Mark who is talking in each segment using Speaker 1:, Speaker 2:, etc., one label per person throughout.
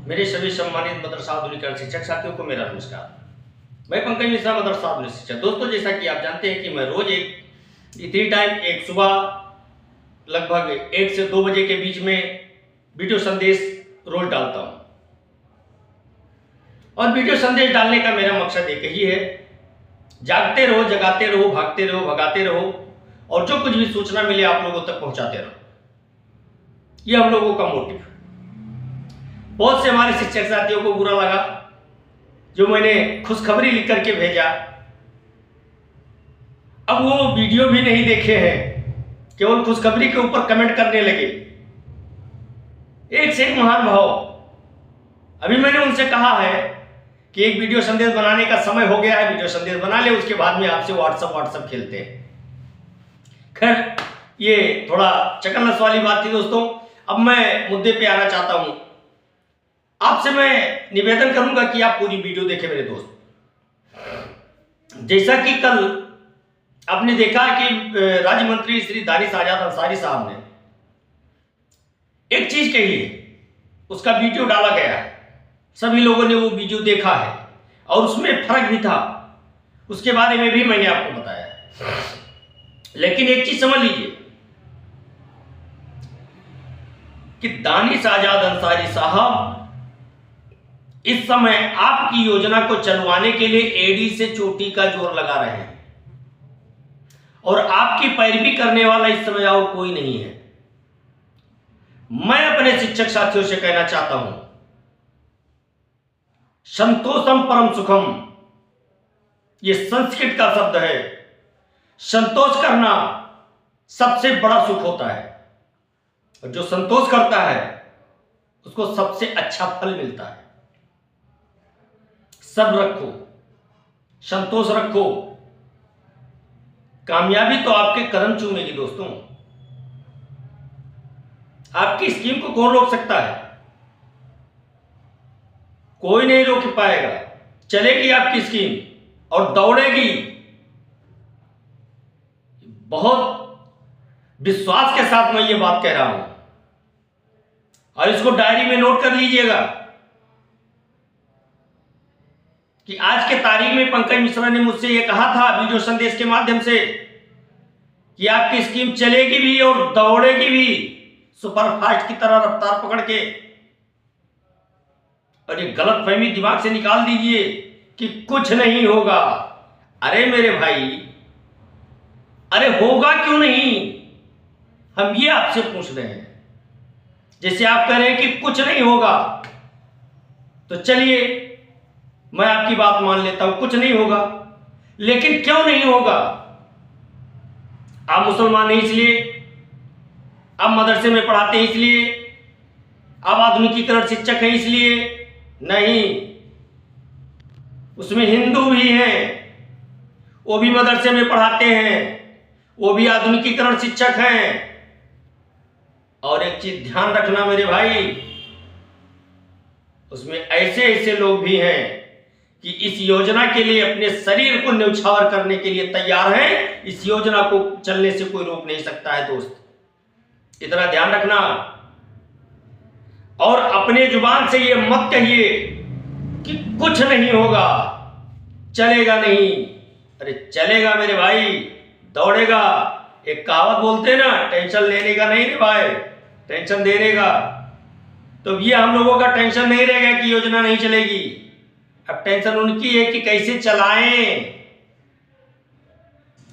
Speaker 1: मेरे सभी सम्मानित मदरसा आधुनिक शिक्षक साथियों को मेरा नमस्कार। मैं पंकज मिश्रा, मदरसा आधुनिक शिक्षक। दोस्तों, जैसा कि आप जानते हैं कि मैं रोज एक इतनी टाइम एक सुबह लगभग 1 से 2 बजे के बीच में वीडियो संदेश रोज डालता हूं। और वीडियो संदेश डालने का मेरा मकसद एक ही है, जागते रहो, जगाते रहो, भागते रहो, भगाते रहो और जो कुछ भी सूचना मिले आप लोगों तक पहुंचाते रहो। यह हम लोगों का मोटिव। बहुत से हमारे शिक्षक साथियों को बुरा लगा जो मैंने खुशखबरी लिख करके भेजा। अब वो वीडियो भी नहीं देखे हैं, केवल खुशखबरी के ऊपर कमेंट करने लगे, एक से एक महान भाव। अभी मैंने उनसे कहा है कि एक वीडियो संदेश बनाने का समय हो गया है, वीडियो संदेश बना ले, उसके बाद में आपसे व्हाट्सएप खेलते हैं। खैर, ये थोड़ा चकन्नस वाली बात थी दोस्तों। अब मैं मुद्दे पे आना चाहता हूं। आपसे मैं निवेदन करूंगा कि आप पूरी वीडियो देखें मेरे दोस्त। जैसा कि कल आपने देखा कि राज्य मंत्री श्री दानिश आजाद अंसारी साहब ने एक चीज कही है, उसका वीडियो डाला गया है, सभी लोगों ने वो वीडियो देखा है और उसमें फर्क भी था, उसके बारे में भी मैंने आपको बताया है। लेकिन एक चीज समझ लीजिए कि दानिश आजाद अंसारी साहब इस समय आपकी योजना को चलवाने के लिए एड़ी से चोटी का जोर लगा रहे हैं और आपकी पैरवी करने वाला इस समय और कोई नहीं है। मैं अपने शिक्षक साथियों से कहना चाहता हूं, संतोषम परम सुखम, यह संस्कृत का शब्द है। संतोष करना सबसे बड़ा सुख होता है और जो संतोष करता है उसको सबसे अच्छा फल मिलता है। सब रखो, संतोष रखो, कामयाबी तो आपके कदम चूमेगी दोस्तों। आपकी स्कीम को कौन रोक सकता है? कोई नहीं रोक पाएगा। चलेगी आपकी स्कीम और दौड़ेगी। बहुत विश्वास के साथ मैं ये बात कह रहा हूं और इसको डायरी में नोट कर लीजिएगा कि आज के तारीख में पंकज मिश्रा ने मुझसे यह कहा था वीडियो संदेश के माध्यम से कि आपकी स्कीम चलेगी भी और दौड़ेगी भी, सुपरफास्ट की तरह रफ्तार पकड़ के। और ये गलतफहमी दिमाग से निकाल दीजिए कि कुछ नहीं होगा। अरे मेरे भाई, अरे होगा क्यों नहीं? हम ये आपसे पूछ रहे हैं। जैसे आप कह रहे हैं कि कुछ नहीं होगा, तो चलिए मैं आपकी बात मान लेता हूं, कुछ नहीं होगा। लेकिन क्यों नहीं होगा? आप मुसलमान हैं इसलिए, आप मदरसे में पढ़ाते हैं इसलिए, आप आधुनिकीकरण शिक्षक हैं इसलिए नहीं। उसमें हिंदू भी हैं, वो भी मदरसे में पढ़ाते हैं, वो भी आधुनिकीकरण शिक्षक हैं। और एक चीज ध्यान रखना मेरे भाई, उसमें ऐसे ऐसे लोग भी हैं कि इस योजना के लिए अपने शरीर को न्यौछावर करने के लिए तैयार हैं। इस योजना को चलने से कोई रोक नहीं सकता है दोस्त, इतना ध्यान रखना। और अपने जुबान से ये मत कहिए कि कुछ नहीं होगा, चलेगा नहीं। अरे चलेगा मेरे भाई, दौड़ेगा। एक कहावत बोलते हैं ना, टेंशन लेने का नहीं रे भाई, टेंशन देने का। तो ये हम लोगों का टेंशन नहीं रहेगा कि योजना नहीं चलेगी। अब टेंशन उनकी है कि कैसे चलाएं,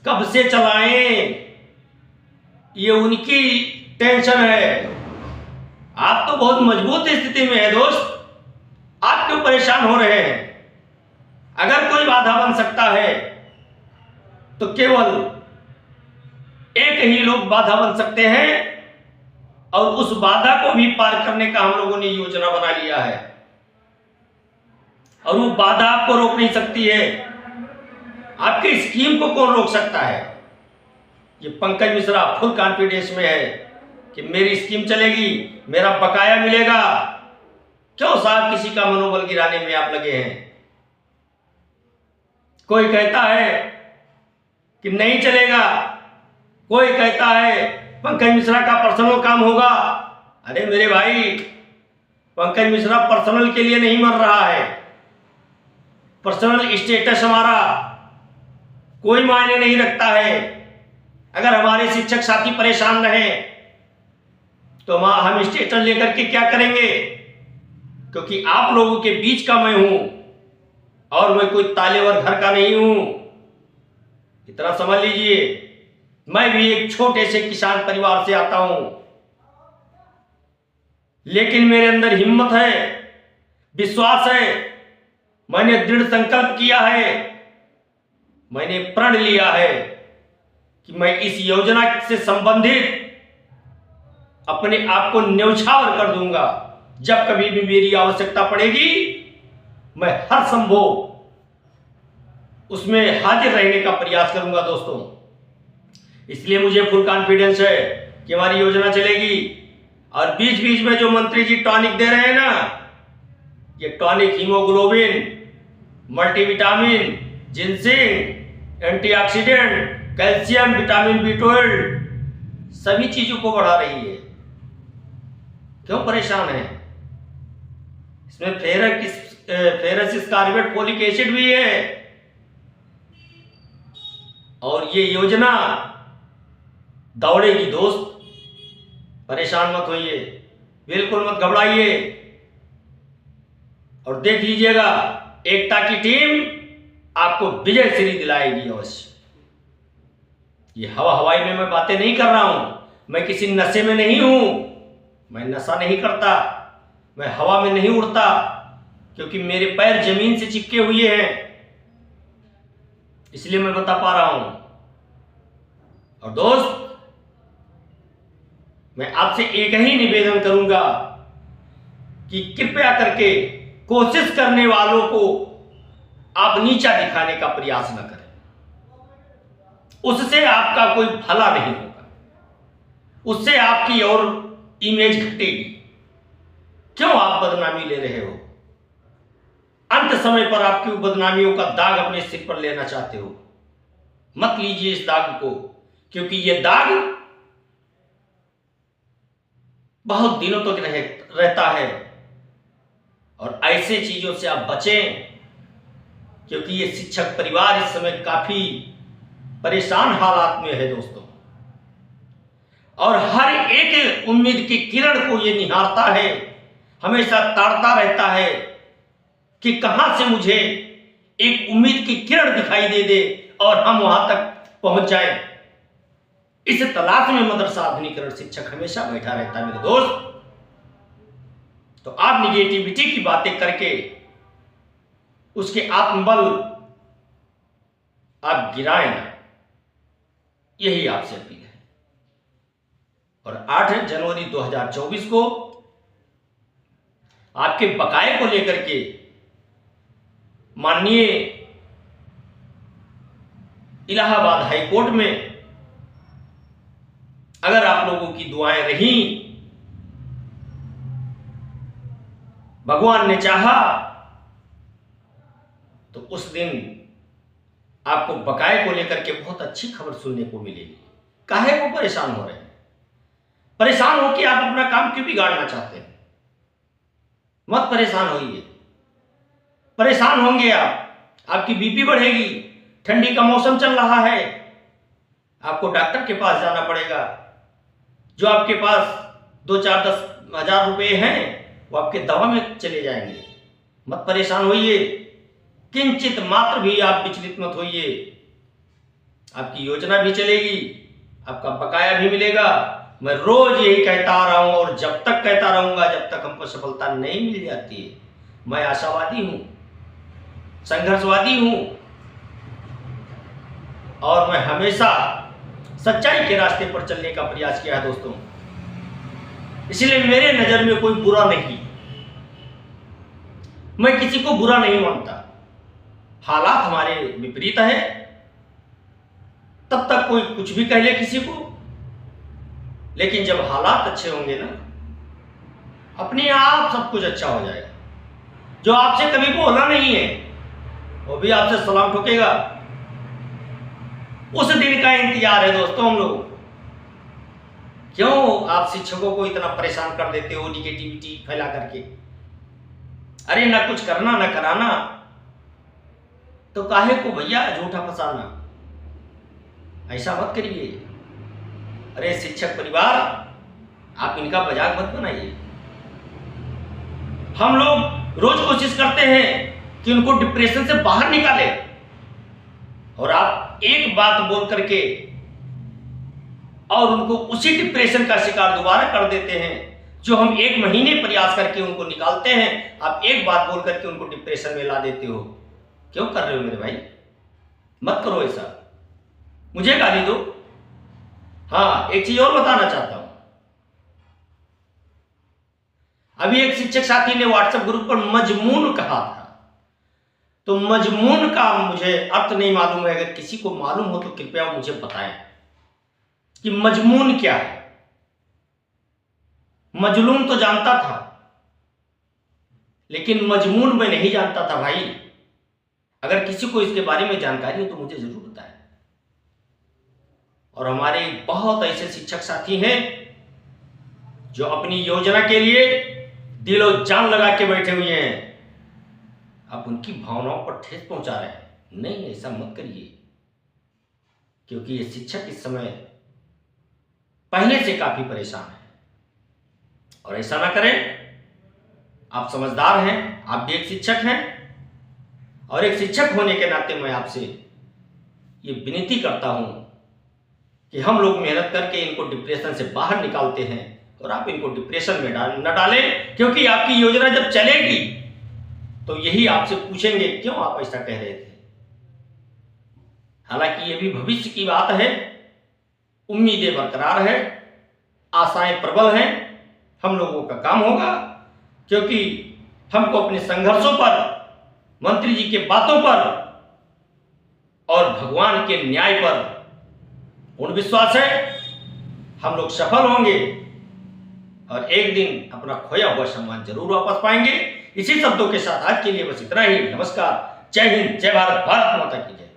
Speaker 1: कब से चलाएं, ये उनकी टेंशन है। आप तो बहुत मजबूत स्थिति में है दोस्त, आप क्यों परेशान हो रहे हैं? अगर कोई बाधा बन सकता है तो केवल एक ही लोग बाधा बन सकते हैं और उस बाधा को भी पार करने का हम लोगों ने योजना बना लिया है। और वो बाधा आपको रोक नहीं सकती है। आपकी स्कीम को कौन रोक सकता है? ये पंकज मिश्रा फुल कॉन्फिडेंस में है कि मेरी स्कीम चलेगी, मेरा बकाया मिलेगा। क्यों साहब किसी का मनोबल गिराने में आप लगे हैं? कोई कहता है कि नहीं चलेगा, कोई कहता है पंकज मिश्रा का पर्सनल काम होगा। अरे मेरे भाई, पंकज मिश्रा पर्सनल के लिए नहीं मर रहा है। पर्सनल स्टेटस हमारा कोई मायने नहीं रखता है। अगर हमारे शिक्षक साथी परेशान रहे तो हम स्टेटस लेकर के क्या करेंगे? क्योंकि आप लोगों के बीच का मैं हूं और मैं कोई तालेवर घर का नहीं हूं। इतना समझ लीजिए, मैं भी एक छोटे से किसान परिवार से आता हूं, लेकिन मेरे अंदर हिम्मत है, विश्वास है। मैंने दृढ़ संकल्प किया है, मैंने प्रण लिया है कि मैं इस योजना से संबंधित अपने आप को न्यौछावर कर दूंगा। जब कभी भी मेरी आवश्यकता पड़ेगी मैं हर संभव उसमें हाजिर रहने का प्रयास करूंगा दोस्तों। इसलिए मुझे फुल कॉन्फिडेंस है कि हमारी योजना चलेगी। और बीच बीच में जो मंत्री जी टॉनिक दे रहे हैं ना, ये tonic haemoglobin, multivitamin, ginseng, antioxidant, calcium, vitamin B12 सभी चीजों को बढ़ा रही है। क्यों परेशान है? इसमें फेरस स्कारबेट, फोलिक एसिड भी है। और ये योजना दौड़ेगी दोस्त, परेशान मत होइए, बिल्कुल मत घबराइए। और देख लीजिएगा, एकता की टीम आपको विजय श्री दिलाएगी अवश्य। ये हवाई में मैं बातें नहीं कर रहा हूं, मैं किसी नशे में नहीं हूं, मैं नशा नहीं करता, मैं हवा में नहीं उड़ता, क्योंकि मेरे पैर जमीन से चिपके हुए हैं, इसलिए मैं बता पा रहा हूं। और दोस्त, मैं आपसे एक ही निवेदन करूंगा कि कृपया करके कोशिश करने वालों को आप नीचा दिखाने का प्रयास न करें। उससे आपका कोई भला नहीं होगा, उससे आपकी और इमेज घटेगी। क्यों आप बदनामी ले रहे हो? अंत समय पर आपकी बदनामियों का दाग अपने सिर पर लेना चाहते हो, मत लीजिए इस दाग को, क्योंकि यह दाग बहुत दिनों तक रहता है। और ऐसे चीजों से आप बचें, क्योंकि ये शिक्षक परिवार इस समय काफी परेशान हालात में है दोस्तों। और हर एक उम्मीद की किरण को ये निहारता है, हमेशा ताड़ता रहता है कि कहां से मुझे एक उम्मीद की किरण दिखाई दे और हम वहां तक पहुंच जाए। इस तलाश में मदरसा आधुनिकरण शिक्षक हमेशा बैठा रहता है मेरे दोस्त। तो आप निगेटिविटी की बातें करके उसके आत्मबल आप गिराएं ना, यही आपसे अपील है। और 8 जनवरी 2024 को आपके बकाये को लेकर के माननीय इलाहाबाद हाई कोर्ट में अगर आप लोगों की दुआएं रही, भगवान ने चाहा, तो उस दिन आपको बकाये को लेकर के बहुत अच्छी खबर सुनने को मिलेगी। काहे को परेशान हो रहे हैं? परेशान हो कि आप अपना काम क्यों बिगाड़ना चाहते हैं? मत परेशान होइए। परेशान होंगे आपकी बीपी बढ़ेगी, ठंडी का मौसम चल रहा है, आपको डॉक्टर के पास जाना पड़ेगा। जो आपके पास 2-4-10 हजार रुपए हैं वो आपके दवा में चले जाएंगे। मत परेशान होइए, किंचित मात्र भी आप विचलित मत होइए। आपकी योजना भी चलेगी, आपका बकाया भी मिलेगा। मैं रोज यही कहता आ रहा हूं और जब तक कहता रहूंगा जब तक हमको सफलता नहीं मिल जाती है। मैं आशावादी हूं, संघर्षवादी हूं और मैं हमेशा सच्चाई के रास्ते पर चलने का प्रयास किया है दोस्तों। इसलिए मेरे नजर में कोई बुरा नहीं, मैं किसी को बुरा नहीं मानता। हालात हमारे विपरीत है, तब तक कोई कुछ भी कह ले किसी को, लेकिन जब हालात अच्छे होंगे ना, अपने आप सब कुछ अच्छा हो जाएगा। जो आपसे कभी बोला नहीं है वो भी आपसे सलाम ठोकेगा। उस दिन का इंतजार है दोस्तों हम लोगों को। क्यों आप शिक्षकों को इतना परेशान कर देते हो निगेटिविटी फैला करके? अरे ना कुछ करना ना कराना, तो काहे को भैया झूठा फसाना? ऐसा मत करिए। अरे शिक्षक परिवार, आप इनका मजाक मत बनाइए। हम लोग रोज कोशिश करते हैं कि उनको डिप्रेशन से बाहर निकाले, और आप एक बात बोल करके और उनको उसी डिप्रेशन का शिकार दोबारा कर देते हैं। जो हम 1 महीने प्रयास करके उनको निकालते हैं, आप एक बात बोल करके उनको डिप्रेशन में ला देते हो। क्यों कर रहे हो मेरे भाई? मत करो ऐसा, मुझे गाली दो। हाँ, एक चीज और बताना चाहता हूं। अभी एक शिक्षक साथी ने व्हाट्सएप ग्रुप पर मजमून कहा था, तो मजमून का मुझे अर्थ नहीं मालूम है। अगर किसी को मालूम हो तो कृपया मुझे बताएं कि मजमून क्या है। मजलूम तो जानता था, लेकिन मजमून मैं नहीं जानता था भाई। अगर किसी को इसके बारे में जानकारी हो तो मुझे जरूर बताएं। और हमारे बहुत ऐसे शिक्षक साथी हैं जो अपनी योजना के लिए दिलो जान लगा के बैठे हुए हैं। आप उनकी भावनाओं पर ठेस पहुंचा रहे हैं। नहीं, ऐसा मत करिए, क्योंकि ये शिक्षक इस समय पहले से काफी परेशान है। और ऐसा ना करें। आप समझदार हैं, आप भी एक शिक्षक हैं, और एक शिक्षक होने के नाते मैं आपसे ये विनती करता हूं कि हम लोग मेहनत करके इनको डिप्रेशन से बाहर निकालते हैं, और आप इनको डिप्रेशन में न डालें। क्योंकि आपकी योजना जब चलेगी तो यही आपसे पूछेंगे क्यों आप ऐसा कह रहे थे। हालांकि ये भी भविष्य की बात है, उम्मीदें बरकरार है, आशाएं प्रबल हैं। हम लोगों का काम होगा, क्योंकि हमको अपने संघर्षों पर, मंत्री जी के बातों पर और भगवान के न्याय पर पूर्ण विश्वास है। हम लोग सफल होंगे और एक दिन अपना खोया हुआ सम्मान जरूर वापस पाएंगे। इसी शब्दों के साथ आज के लिए बस इतना ही। नमस्कार, जय हिंद, जय भारत, भारत माता की जय।